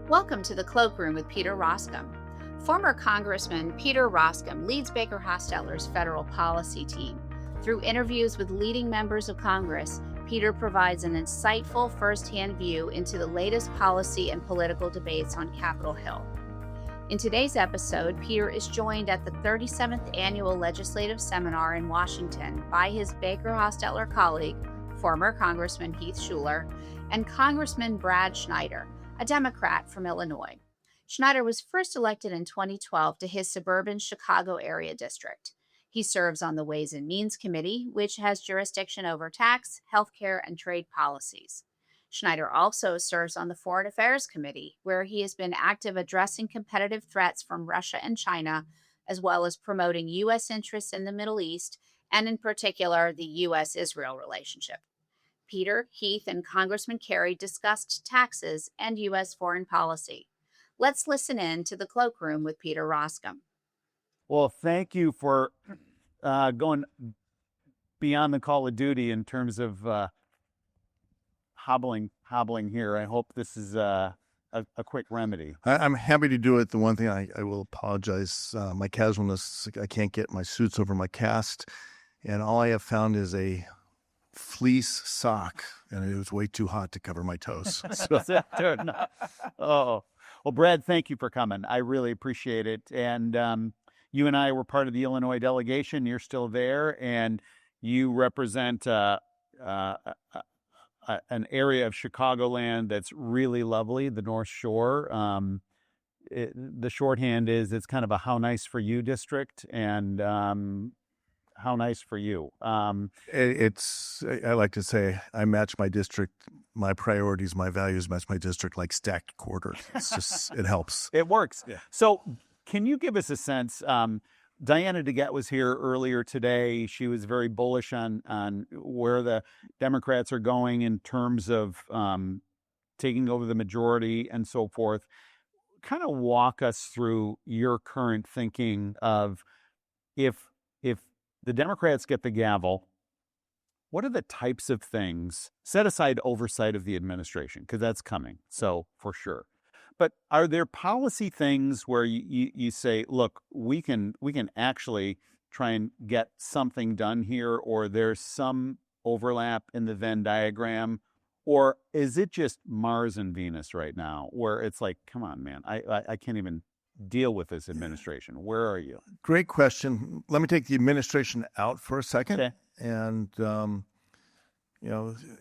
Welcome to the Cloakroom with Peter Roskam. Former Congressman Peter Roskam leads Baker Hostetler's federal policy team. Through interviews with leading members of Congress, Peter provides an insightful firsthand view into the latest policy and political debates on Capitol Hill. In today's episode, Peter is joined at the 37th Annual Legislative Seminar in Washington by his Baker Hostetler colleague, former Congressman Heath Shuler, and Congressman Brad Schneider, a Democrat from Illinois. Schneider was first elected in 2012 to his suburban Chicago area district. He serves on the Ways and Means Committee, which has jurisdiction over tax, healthcare, and trade policies. Schneider also serves on the Foreign Affairs Committee, where he has been active addressing competitive threats from Russia and China, as well as promoting U.S. interests in the Middle East, and in particular, the U.S.-Israel relationship. Peter, Heath, and Congressman Kerry discussed taxes and U.S. foreign policy. Let's listen in to the Cloakroom with Peter Roskam. Well, thank you for going beyond the call of duty in terms of hobbling here. I hope this is a quick remedy. I'm happy to do it. The one thing I will apologize, my casualness, I can't get my suits over my cast, and all I have found is a fleece sock, and it was way too hot to cover my toes. Oh, well, Brad, thank you for coming. I really appreciate it. And you and I were part of the Illinois delegation. You're still there, and you represent an area of Chicagoland that's really lovely, the North Shore. The shorthand is it's kind of a how nice for you district, and how nice for you. I like to say I match my district, my priorities, my values match my district like stacked quarters. It's just, it helps. It works. Yeah. So can you give us a sense? Diana DeGette was here earlier today. She was very bullish on where the Democrats are going in terms of taking over the majority and so forth. Kind of walk us through your current thinking of if the Democrats get the gavel, what are the types of things, set aside oversight of the administration, because that's coming, so for sure. But are there policy things where you say, look, we can actually try and get something done here, or there's some overlap in the Venn diagram, or is it just Mars and Venus right now, where it's like, come on, man, I can't even deal with this administration? Where are you? Great question. Let me take the administration out for a second. Okay. And,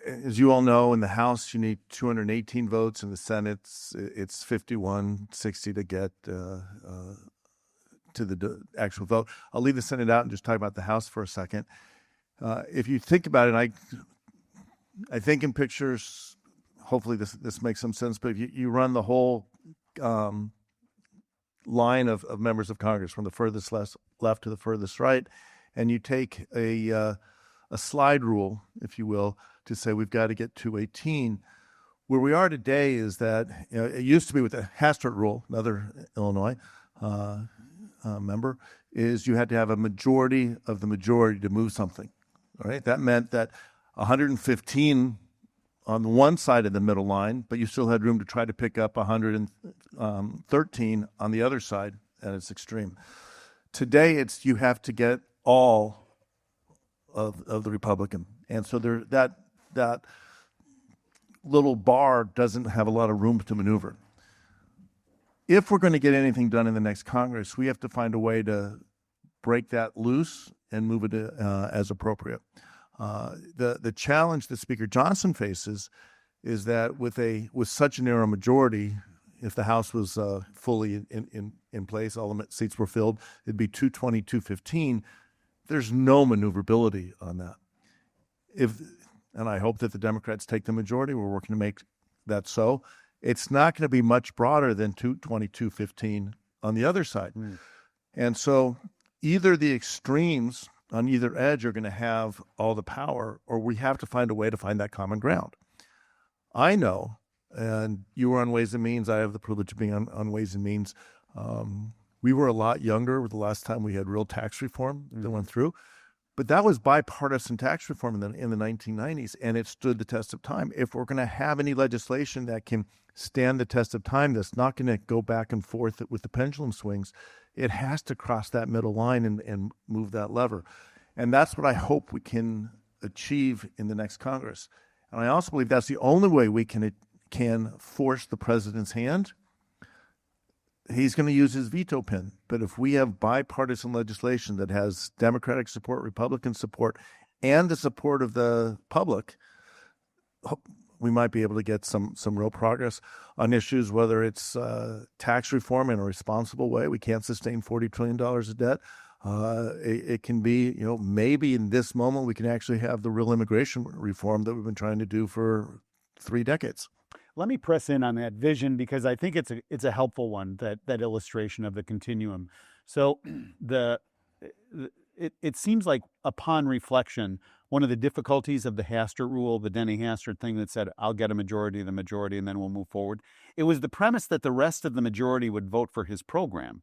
as you all know, in the House, you need 218 votes. In the Senate, it's 51-60 to get to the actual vote. I'll leave the Senate out and just talk about the House for a second. If you think about it, I think in pictures, hopefully this makes some sense, but if you run the whole line of members of Congress from the furthest left to the furthest right, and you take a slide rule, if you will, to say we've got to get 218. Where we are today is that it used to be with the Hastert rule, another Illinois member, is you had to have a majority of the majority to move something. All right, that meant that 115 on the one side of the middle line, but you still had room to try to pick up 113 on the other side at its extreme. Today, you have to get all of the Republican, and so that little bar doesn't have a lot of room to maneuver. If we're going to get anything done in the next Congress, we have to find a way to break that loose and move it as appropriate. The challenge that Speaker Johnson faces is that with such a narrow majority, if the House was fully in place, all the seats were filled, it'd be 220, 215. There's no maneuverability on that. And I hope that the Democrats take the majority. We're working to make that so. It's not going to be much broader than 220, 215 on the other side. And so either the extremes on either edge are going to have all the power, or we have to find a way to find that common ground. I know, and you were on Ways and Means, I have the privilege of being on Ways and Means. We were a lot younger the last time we had real tax reform that went through. But that was bipartisan tax reform in the 1990s, and it stood the test of time. If we're going to have any legislation that can stand the test of time, that's not going to go back and forth with the pendulum swings, it has to cross that middle line and move that lever. And that's what I hope we can achieve in the next Congress. And I also believe that's the only way we can force the president's hand. He's going to use his veto pen. But if we have bipartisan legislation that has Democratic support, Republican support, and the support of the public, we might be able to get some real progress on issues, whether it's tax reform in a responsible way. We can't sustain $40 trillion of debt. It can be, maybe in this moment we can actually have the real immigration reform that we've been trying to do for 3 decades. Let me press in on that vision, because I think it's a helpful one, that illustration of the continuum. So it seems like, upon reflection, one of the difficulties of the Hastert rule, the Denny Hastert thing that said, I'll get a majority of the majority and then we'll move forward, it was the premise that the rest of the majority would vote for his program.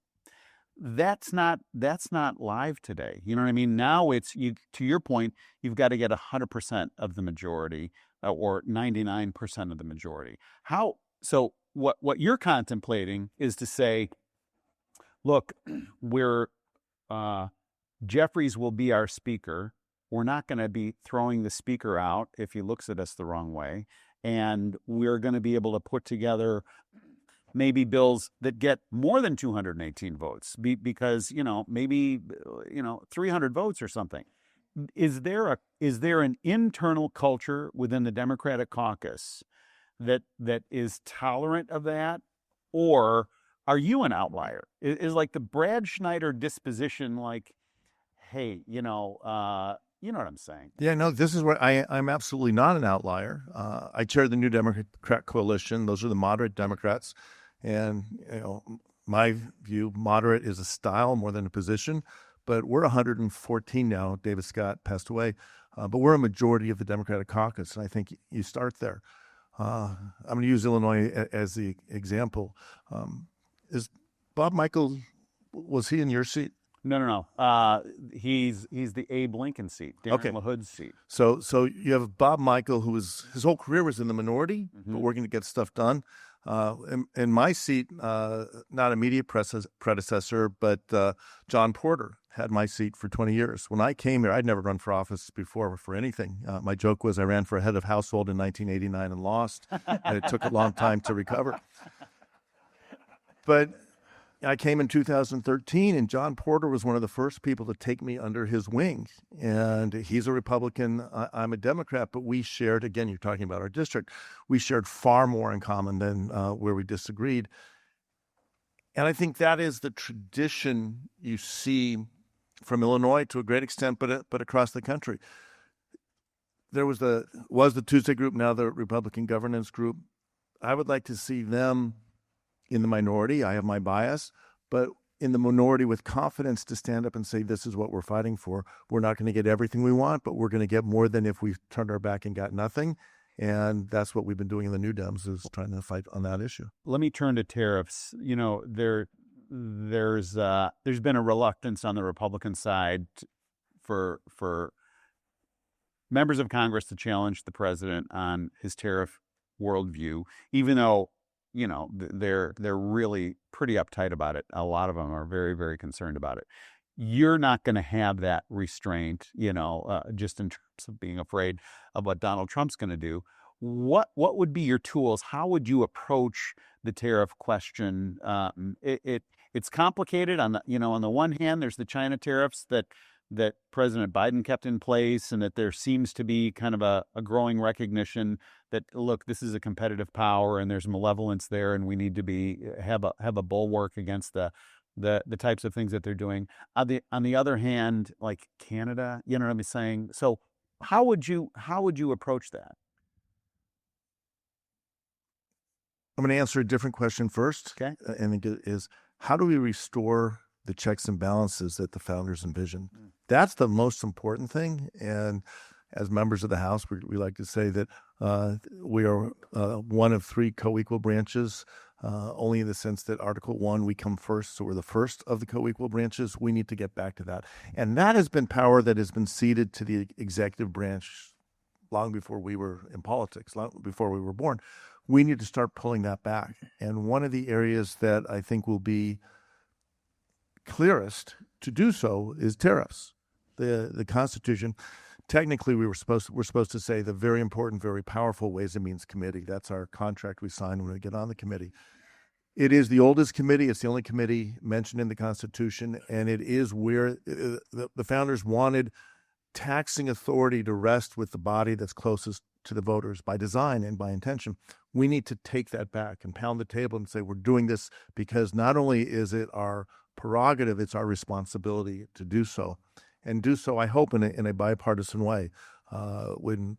That's not live today. You know what I mean? Now to your point, you've got to get 100% of the majority, or 99% of the majority. So what you're contemplating is to say, look, Jeffries will be our speaker. We're not going to be throwing the speaker out if he looks at us the wrong way. And we're going to be able to put together maybe bills that get more than 218 votes because, maybe 300 votes or something. Is there an internal culture within the Democratic caucus that is tolerant of that? Or are you an outlier? Is like the Brad Schneider disposition like, hey, you know what I'm saying? Yeah, no, this is where I'm absolutely not an outlier. I chair the New Democrat Coalition. Those are the moderate Democrats. And, my view, moderate is a style more than a position. But we're 114 now. David Scott passed away. But we're a majority of the Democratic caucus. And I think you start there. I'm going to use Illinois as the example. Is Bob Michael, was he in your seat? No. He's the Abe Lincoln seat, Darren LaHood's seat. So you have Bob Michael, his whole career was in the minority, but working to get stuff done. In my seat, not immediate predecessor, but John Porter had my seat for 20 years. When I came here, I'd never run for office before for anything. My joke was I ran for head of household in 1989 and lost, and it took a long time to recover. But I came in 2013, and John Porter was one of the first people to take me under his wing. And he's a Republican, I'm a Democrat, but we shared, again, you're talking about our district, we shared far more in common than where we disagreed. And I think that is the tradition you see from Illinois to a great extent, but across the country. There was the Tuesday group, now the Republican Governance Group. I would like to see them in the minority. I have my bias, but in the minority with confidence to stand up and say, this is what we're fighting for. We're not going to get everything we want, but we're going to get more than if we turned our back and got nothing. And that's what we've been doing in the New Dems, is trying to fight on that issue. Let me turn to tariffs. There's been a reluctance on the Republican side for members of Congress to challenge the president on his tariff worldview, even though they're really pretty uptight about it. A lot of them are very, very concerned about it. You're not going to have that restraint, just in terms of being afraid of what Donald Trump's going to do. What would be your tools? How would you approach the tariff question? It's complicated. On the one hand, there's the China tariffs that President Biden kept in place, and that there seems to be kind of a growing recognition that, look, this is a competitive power and there's malevolence there, and we need to have a bulwark against the types of things that they're doing. On the other hand, like Canada, you know what I'm saying? So how would you approach that? I'm going to answer a different question first. Okay. And it is, how do we restore the checks and balances that the founders envisioned? That's the most important thing. And as members of the House, we like to say that we are one of three co-equal branches. only in the sense that Article 1, we come first, so we're the first of the co-equal branches. We need to get back to that. And that has been power that has been ceded to the executive branch long before we were in politics, long before we were born. We need to start pulling that back. And one of the areas that I think will be clearest to do so is tariffs. The Constitution, technically we're supposed to say the very important, very powerful Ways and Means Committee. That's our contract we sign when we get on the committee. It is the oldest committee. It's the only committee mentioned in the Constitution, and it is where the founders wanted taxing authority to rest with the body that's closest to the voters by design and by intention. We need to take that back and pound the table and say we're doing this because not only is it our prerogative, it's our responsibility to do so. And do so, I hope, in a bipartisan way. When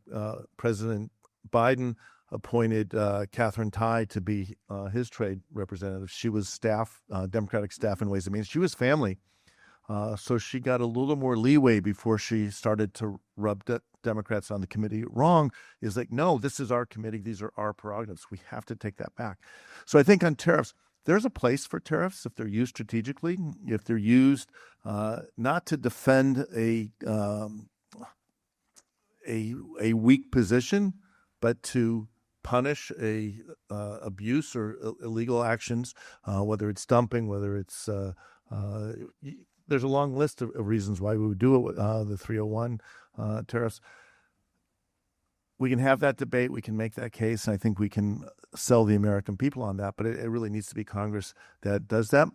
President Biden appointed Catherine Tai to be his trade representative, she was staff, Democratic staff in Ways and Means. She was family. So she got a little more leeway before she started to rub Democrats on the committee wrong. Is like, no, this is our committee. These are our prerogatives. We have to take that back. So I think on tariffs, there's a place for tariffs if they're used strategically, if they're used not to defend a weak position, but to punish abuse or illegal actions, whether it's dumping, whether it's there's a long list of reasons why we would do it. The 301 tariffs. We can have that debate. We can make that case. And I think we can sell the American people on that. But it really needs to be Congress that does that.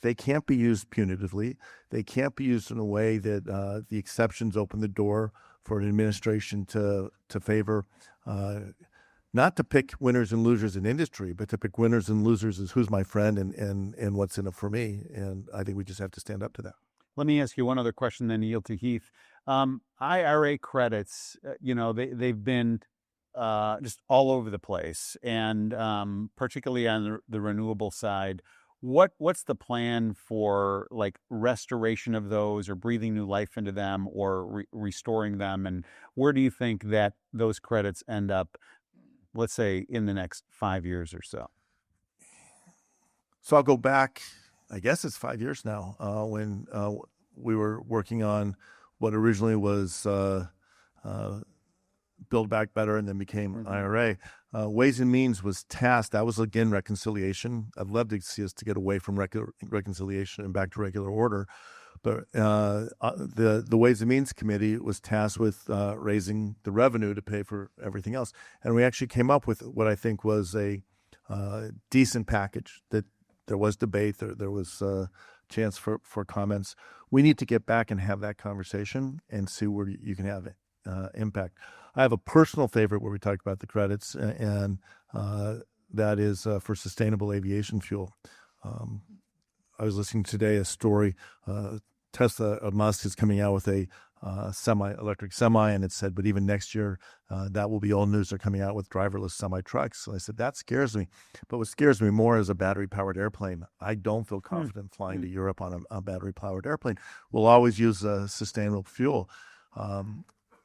They can't be used punitively. They can't be used in a way that the exceptions open the door for an administration to favor, not to pick winners and losers in industry, but to pick winners and losers as who's my friend and what's in it for me. And I think we just have to stand up to that. Let me ask you one other question, then yield to Heath. IRA credits, they've been just all over the place, and particularly on the renewable side. What's the plan for like restoration of those, or breathing new life into them, or restoring them? And where do you think that those credits end up, let's say, in the next 5 years or so? So I'll go back, I guess it's 5 years now, when we were working on what originally was Build Back Better and then became IRA. Ways and Means was tasked. That was, again, reconciliation. I'd love to see us to get away from reconciliation and back to regular order. But the Ways and Means Committee was tasked with raising the revenue to pay for everything else. And we actually came up with what I think was a decent package. That there was debate, there was a chance for comments. We need to get back and have that conversation and see where you can have impact. I have a personal favorite where we talk about the credits, and that is for sustainable aviation fuel. I was listening today a story. Tesla, Musk is coming out with a electric semi, and it said, but even next year, that will be old news. They're coming out with driverless semi trucks. So I said, that scares me. But what scares me more is a battery powered airplane. I don't feel confident flying to Europe on a battery powered airplane. We'll always use sustainable fuel.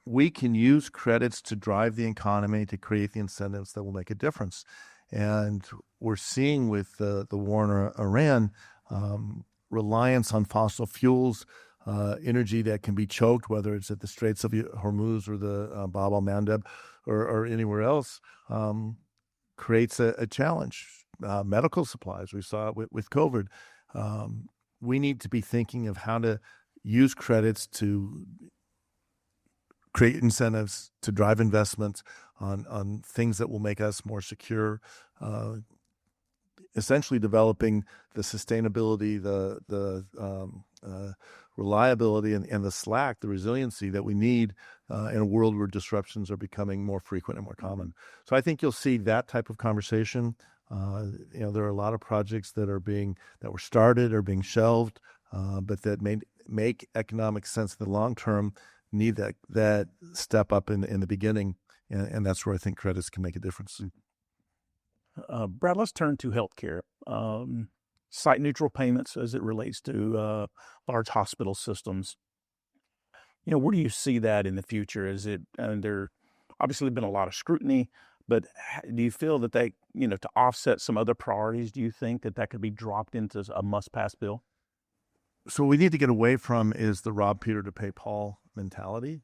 We can use credits to drive the economy, to create the incentives that will make a difference. And we're seeing with the war in Iran, reliance on fossil fuels, energy that can be choked, whether it's at the Straits of Hormuz or the Bab el-Mandeb or anywhere else, creates a challenge. Medical supplies, we saw it with COVID. We need to be thinking of how to use credits to create incentives, to drive investments on things that will make us more secure, essentially developing the sustainability, the reliability, and the slack, the resiliency that we need in a world where disruptions are becoming more frequent and more common. So I think you'll see that type of conversation. There are a lot of projects that were started or being shelved, but that make economic sense in the long term, need that step up in the beginning, and that's where I think credits can make a difference. Brad, let's turn to healthcare. Site-neutral payments as it relates to large hospital systems. Where do you see that in the future? There obviously been a lot of scrutiny, But do you feel that they, to offset some other priorities, do you think that could be dropped into a must-pass bill? So what we need to get away from is the rob Peter to pay Paul mentality.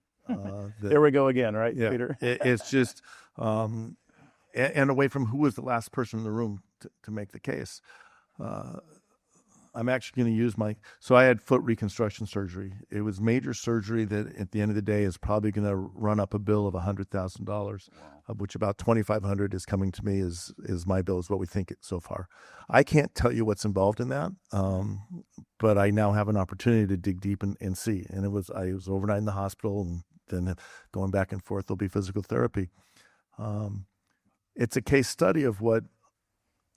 There we go again, right, Yeah, Peter? it's just, and away from who was the last person in the room to make the case. I'm actually going to use so I had foot reconstruction surgery. It was major surgery that at the end of the day is probably going to run up a bill of $100,000, of which about $2,500 is coming to me is my bill, is what we think so far. I can't tell you what's involved in that, but I now have an opportunity to dig deep and see. And I was overnight in the hospital, and then going back and forth, there'll be physical therapy. It's a case study of what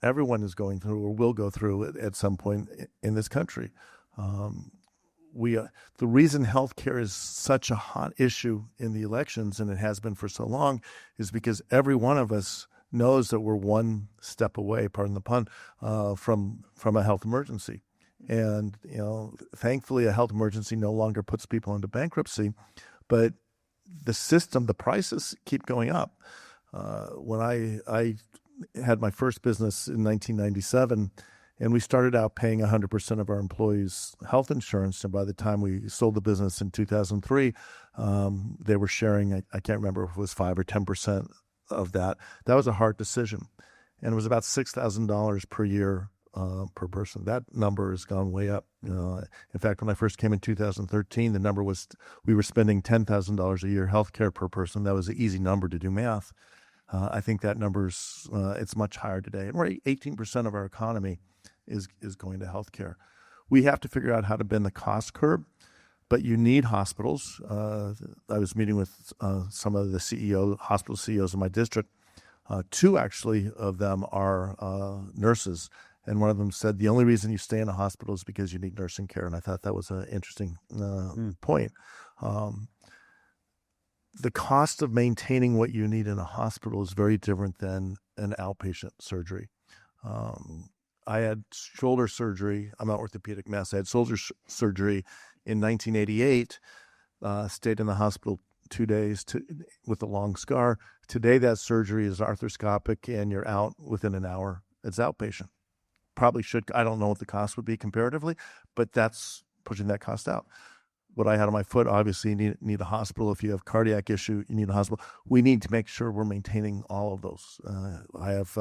everyone is going through or will go through at some point in this country. The reason healthcare is such a hot issue in the elections, and it has been for so long, is because every one of us knows that we're one step away, pardon the pun, from a health emergency. And, thankfully a health emergency no longer puts people into bankruptcy, but the system, the prices keep going up. When I had my first business in 1997, and we started out paying 100% of our employees' health insurance. And by the time we sold the business in 2003, they were sharing, I can't remember if it was 5 or 10% of that. That was a hard decision. And it was about $6,000 per year per person. That number has gone way up. In fact, when I first came in 2013, the number was, we were spending $10,000 a year healthcare per person. That was an easy number to do math. I think that number's it's much higher today. And we're 18% of our economy is going to healthcare. We have to figure out how to bend the cost curve, but you need hospitals. I was meeting with some of the hospital CEOs in my district. 2 actually of them are nurses. And one of them said, the only reason you stay in a hospital is because you need nursing care. And I thought that was an interesting point. The cost of maintaining what you need in a hospital is very different than an outpatient surgery. I had shoulder surgery. I'm an orthopedic mess. I had shoulder surgery in 1988, stayed in the hospital 2 days with a long scar. Today, that surgery is arthroscopic and you're out within an hour. It's outpatient. Probably should, I don't know what the cost would be comparatively, but that's pushing that cost out. What I had on my foot, obviously, you need a hospital. If you have cardiac issue, you need a hospital. We need to make sure we're maintaining all of those. I have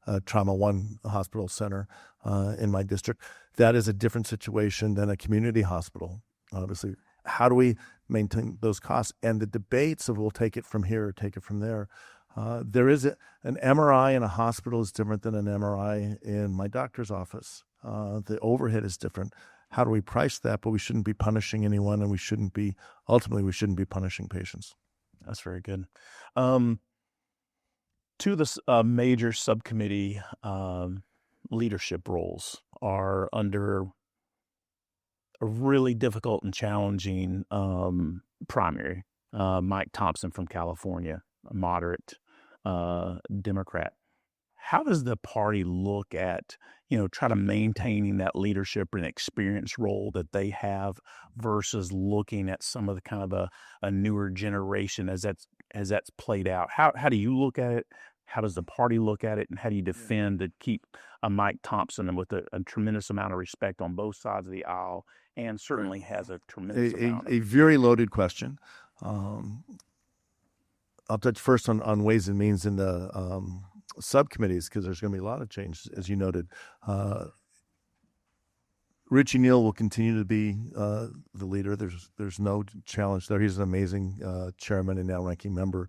a Trauma One hospital center in my district. That is a different situation than a community hospital, obviously. How do we maintain those costs? And the debates of we'll take it from here or take it from there. There is an MRI in a hospital is different than an MRI in my doctor's office. The overhead is different. How do we price that? But we shouldn't be punishing anyone, and we shouldn't be punishing patients. That's very good. 2 of the major subcommittee leadership roles are under a really difficult and challenging primary. Mike Thompson from California, a moderate Democrat. How does the party look at, try to maintaining that leadership and experience role that they have versus looking at some of the kind of a newer generation as that's played out? How do you look at it? How does the party look at it? And how do you defend to keep a Mike Thompson with a tremendous amount of respect on both sides of the aisle, and certainly has a tremendous amount? A very loaded question. I'll touch first on ways and means in the subcommittees, because there's going to be a lot of change, as you noted. Richie Neal will continue to be the leader. There's no challenge there. He's an amazing chairman and now ranking member.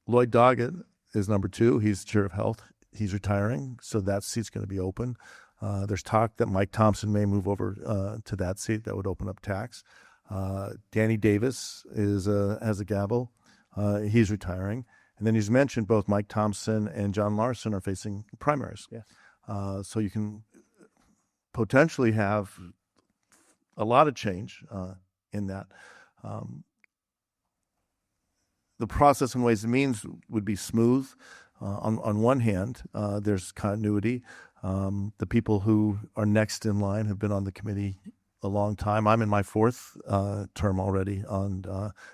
Lloyd Doggett is number 2. He's chair of health. He's retiring, so that seat's going to be open. There's talk that Mike Thompson may move over to that seat. That would open up tax. Danny Davis has a gavel. He's retiring. And then he's mentioned both Mike Thompson and John Larson are facing primaries. Yes. So you can potentially have a lot of change in that. The process and ways and means would be smooth. On one hand, there's continuity. The people who are next in line have been on the committee a long time. I'm in my fourth term already on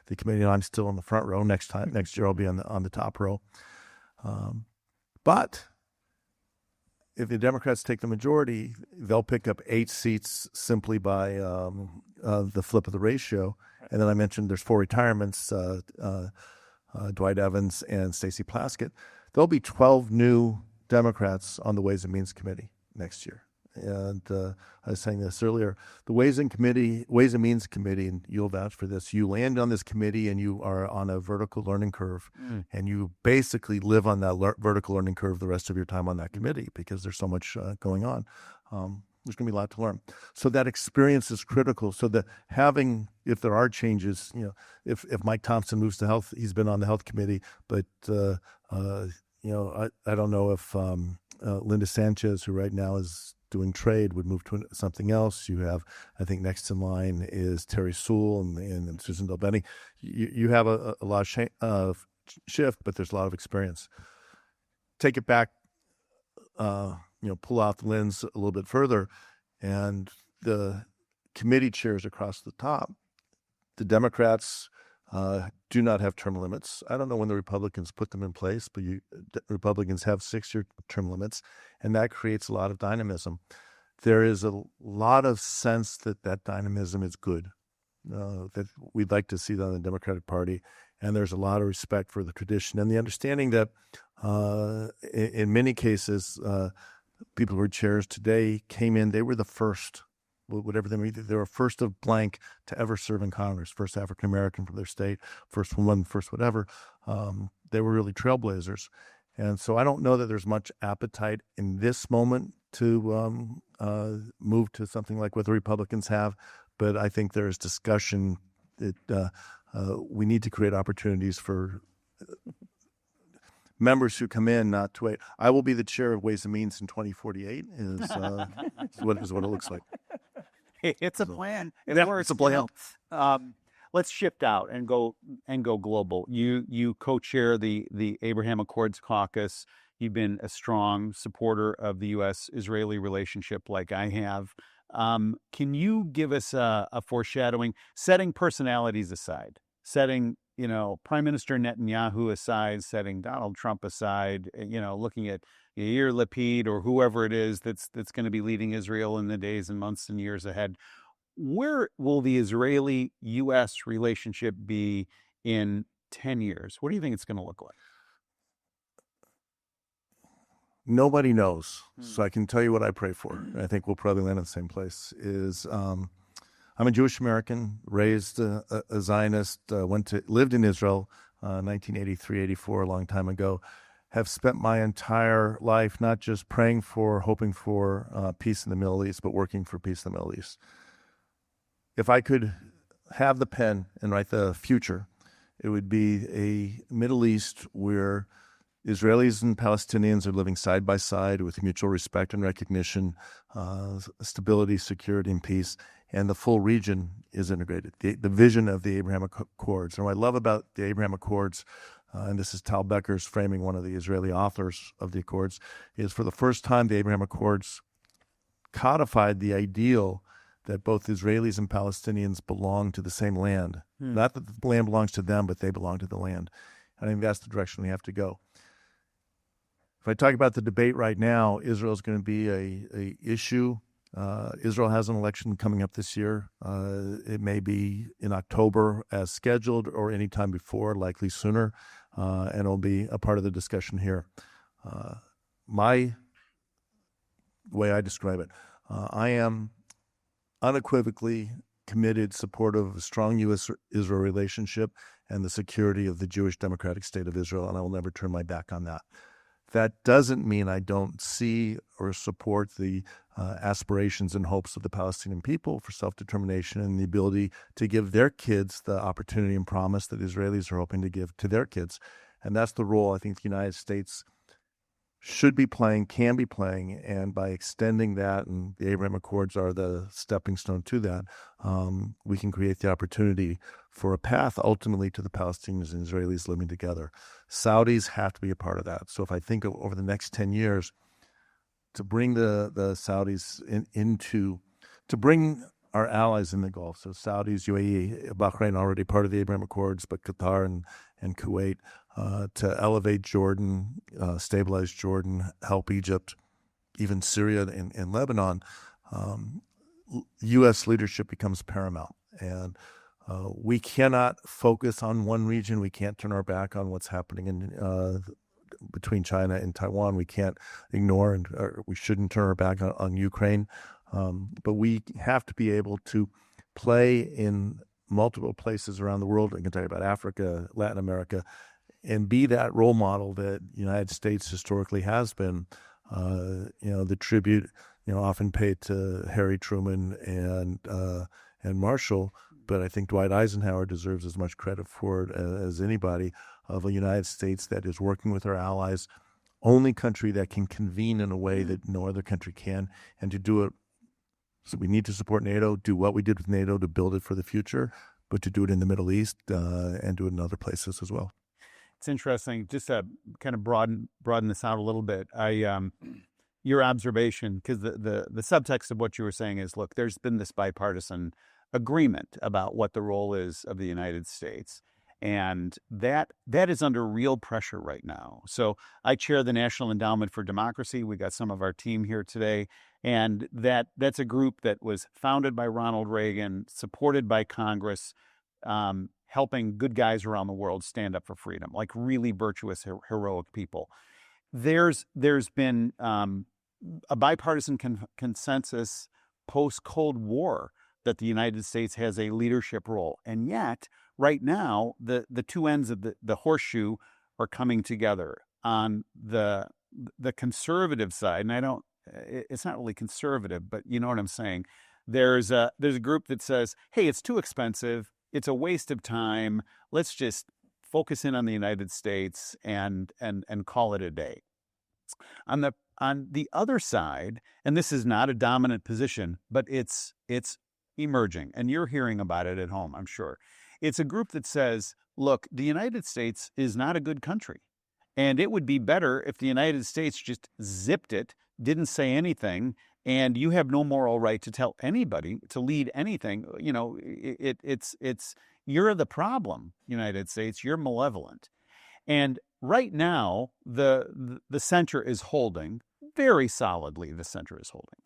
the committee, and I'm still in the front row. Next year I'll be on the top row. But if the Democrats take the majority, they'll pick up 8 seats simply by the flip of the ratio. And then I mentioned there's 4 retirements, Dwight Evans and Stacey Plaskett. There'll be 12 new Democrats on the Ways and Means Committee next year. And I was saying this earlier, the Ways and Means Committee, and you'll vouch for this, you land on this committee and you are on a vertical learning curve, and you basically live on that vertical learning curve the rest of your time on that committee because there's so much going on. There's going to be a lot to learn. So that experience is critical. So that if there are changes, if Mike Thompson moves to health, he's been on the health committee, but I don't know if Linda Sanchez, who right now is doing trade, would move to something else. You have, I think next in line is Terry Sewell and Susan Delbenny. You have a lot of shift, but there's a lot of experience. Take it back, pull out the lens a little bit further, and the committee chairs across the top, the Democrats do not have term limits. I don't know when the Republicans put them in place, but Republicans have 6-year term limits, and that creates a lot of dynamism. There is a lot of sense that dynamism is good, that we'd like to see that in the Democratic Party, and there's a lot of respect for the tradition and the understanding that in many cases, people who are chairs today came in, they were the first, whatever they mean, they were first of blank to ever serve in Congress, first African-American from their state, first woman, first whatever. They were really trailblazers. And so I don't know that there's much appetite in this moment to move to something like what the Republicans have, but I think there is discussion that we need to create opportunities for members who come in, not to wait. I will be the chair of Ways and Means in 2048 is what it looks like. It's a plan. It's a plan. Let's shift out and go global. You co-chair the Abraham Accords Caucus. You've been a strong supporter of the U.S.-Israeli relationship, like I have. Can you give us a foreshadowing, setting personalities aside, setting Prime Minister Netanyahu aside, setting Donald Trump aside, looking at Yair Lapid or whoever it is that's going to be leading Israel in the days and months and years ahead? Where will the Israeli-U.S. relationship be in 10 years? What do you think it's going to look like? Nobody knows. So I can tell you what I pray for. I think we'll probably land in the same place. I'm a Jewish American, raised a Zionist, lived in Israel, 1983, 84, a long time ago. Have spent my entire life not just praying for, hoping for peace in the Middle East, but working for peace in the Middle East. If I could have the pen and write the future, it would be a Middle East where Israelis and Palestinians are living side by side with mutual respect and recognition, stability, security, and peace, and the full region is integrated. The vision of the Abraham Accords. And what I love about the Abraham Accords, and this is Tal Becker's framing, one of the Israeli authors of the Accords, is for the first time the Abraham Accords codified the ideal that both Israelis and Palestinians belong to the same land. Not that the land belongs to them, but they belong to the land. I think that's the direction we have to go. If I talk about the debate right now, Israel is going to be a issue. Israel has an election coming up this year. It may be in October as scheduled or any time before, likely sooner, and it'll be a part of the discussion here. My way I describe it, I am unequivocally committed, supportive of a strong U.S.-Israel relationship and the security of the Jewish Democratic State of Israel, and I will never turn my back on that. That doesn't mean I don't see or support the aspirations and hopes of the Palestinian people for self-determination and the ability to give their kids the opportunity and promise that Israelis are hoping to give to their kids. And that's the role I think the United States should be playing, can be playing, and by extending that, and the Abraham Accords are the stepping stone to that, we can create the opportunity for a path ultimately to the Palestinians and Israelis living together. Saudis have to be a part of that. So if I think of over the next 10 years, to bring the Saudis to bring our allies in the Gulf, so Saudis, UAE, Bahrain already part of the Abraham Accords, but Qatar and Kuwait, to elevate Jordan, stabilize Jordan, help Egypt, even Syria and Lebanon, U.S. leadership becomes paramount. And we cannot focus on one region. We can't turn our back on what's happening in between China and Taiwan. We can't ignore or we shouldn't turn our back on Ukraine. But we have to be able to play in multiple places around the world. I can tell you about Africa, Latin America, and be that role model that the United States historically has been. The tribute, often paid to Harry Truman and Marshall, but I think Dwight Eisenhower deserves as much credit for it as anybody, of a United States that is working with our allies, only country that can convene in a way that no other country can, and to do it. So we need to support NATO, do what we did with NATO to build it for the future, but to do it in the Middle East and do it in other places as well. It's interesting, just to kind of broaden this out a little bit. Your observation, because the subtext of what you were saying is, look, there's been this bipartisan agreement about what the role is of the United States. And that is under real pressure right now. So I chair the National Endowment for Democracy. We got some of our team here today. And that's a group that was founded by Ronald Reagan, supported by Congress, helping good guys around the world stand up for freedom, like really virtuous, heroic people. There's been a bipartisan consensus post-Cold War that the United States has a leadership role. And yet, right now, the two ends of the horseshoe are coming together. On the conservative side, and it's not really conservative, but you know what I'm saying. There's a group that says, hey, it's too expensive. It's a waste of time. Let's just focus in on the United States and call it a day. On the other side, and this is not a dominant position, but it's emerging, and you're hearing about it at home, I'm sure. It's a group that says, look, the United States is not a good country, and it would be better if the United States just zipped it, didn't say anything, and you have no moral right to tell anybody to lead anything. It's you're the problem, United States. You're malevolent. And right now, the center is holding very solidly. The center is holding,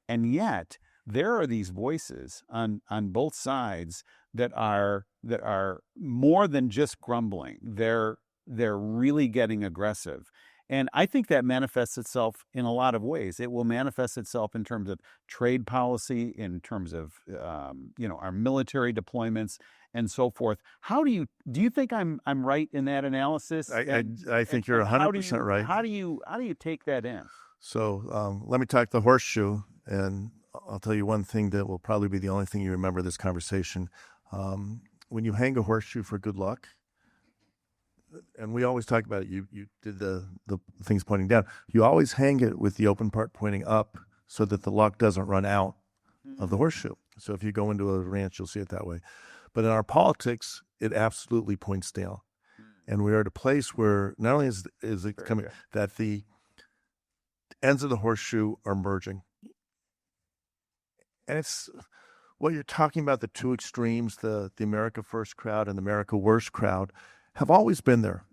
and yet there are these voices on both sides that are more than just grumbling. They're really getting aggressive. And I think that manifests itself in a lot of ways. It will manifest itself in terms of trade policy, in terms of our military deployments and so forth. How do you think I'm right in that analysis? I think you're 100% right. How do you take that in? So let me talk the horseshoe, and I'll tell you one thing that will probably be the only thing you remember this conversation. When you hang a horseshoe for good luck, and we always talk about it, you did the things pointing down. You always hang it with the open part pointing up so that the luck doesn't run out of the horseshoe. So if you go into a ranch, you'll see it that way. But in our politics, it absolutely points down. And we are at a place where not only is it coming, that the ends of the horseshoe are merging. And it's what you're talking about, the two extremes, the America First crowd and the America Worst crowd, have always been there.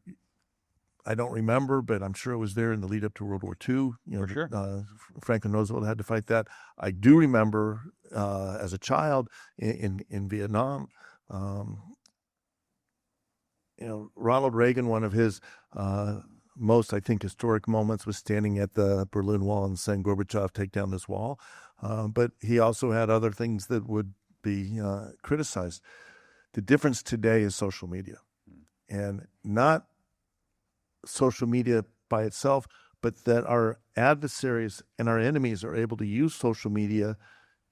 I don't remember, but I'm sure it was there in the lead up to World War II. For sure. Franklin Roosevelt had to fight that. I do remember as a child in Vietnam, Ronald Reagan, one of his most, I think, historic moments was standing at the Berlin Wall and saying, Gorbachev, take down this wall. But he also had other things that would be criticized. The difference today is social media. And not social media by itself, but that our adversaries and our enemies are able to use social media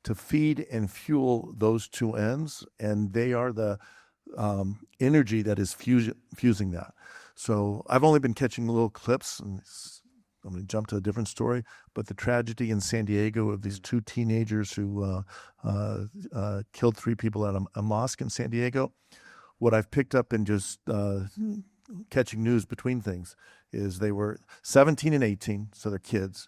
to feed and fuel those two ends, and they are the energy that is fusing that. So I've only been catching little clips, and I'm going to jump to a different story, but the tragedy in San Diego of these two teenagers who killed 3 people at a mosque in San Diego. What I've picked up in just catching news between things is they were 17 and 18, so they're kids.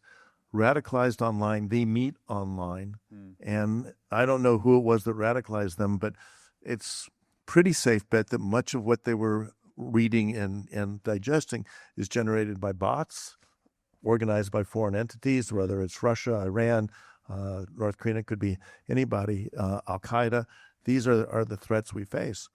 radicalized online. They meet online. Mm. And I don't know who it was that radicalized them, but it's pretty safe bet that much of what they were reading and digesting is generated by bots, organized by foreign entities, whether it's Russia, Iran, North Korea, it could be anybody, Al-Qaeda. These are the threats we face.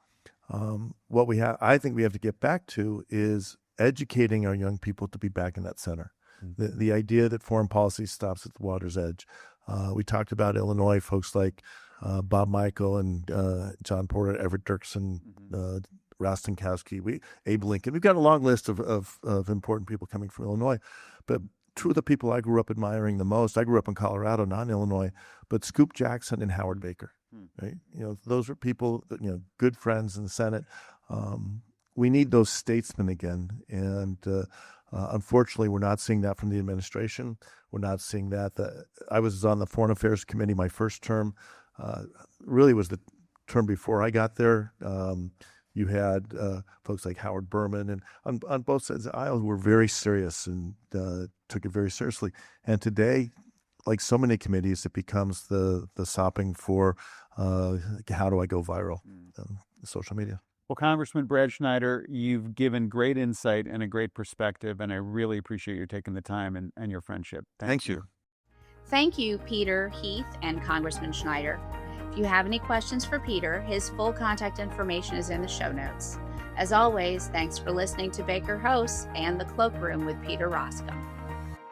What we have, I think we have to get back to is educating our young people to be back in that center. Mm-hmm. The idea that foreign policy stops at the water's edge. We talked about Illinois, folks like Bob Michael and John Porter, Everett Dirksen, Rostenkowski, Abe Lincoln. We've got a long list of important people coming from Illinois. But two of the people I grew up admiring the most, I grew up in Colorado, not in Illinois, but Scoop Jackson and Howard Baker. Right? Those are people, good friends in the Senate. We need those statesmen again. And unfortunately, we're not seeing that from the administration. We're not seeing that. I was on the Foreign Affairs Committee my first term. Really was the term before I got there. You had folks like Howard Berman, and on both sides of the aisle who were very serious and took it very seriously. And today, like so many committees, it becomes the sopping for how do I go viral, social media. Well, Congressman Brad Schneider, you've given great insight and a great perspective, and I really appreciate you taking the time and your friendship. Thank you. Thank you, Peter, Heath, and Congressman Schneider. If you have any questions for Peter, his full contact information is in the show notes. As always, thanks for listening to Baker Hosts and the Cloakroom with Peter Roskam.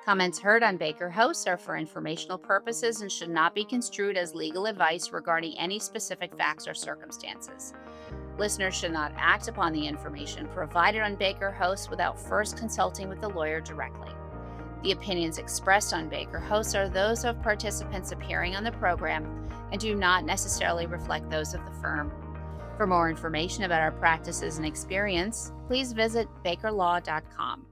Comments heard on Baker Hosts are for informational purposes and should not be construed as legal advice regarding any specific facts or circumstances. Listeners should not act upon the information provided on Baker Hosts without first consulting with the lawyer directly. The opinions expressed on Baker Hosts are those of participants appearing on the program and do not necessarily reflect those of the firm. For more information about our practices and experience, please visit bakerlaw.com.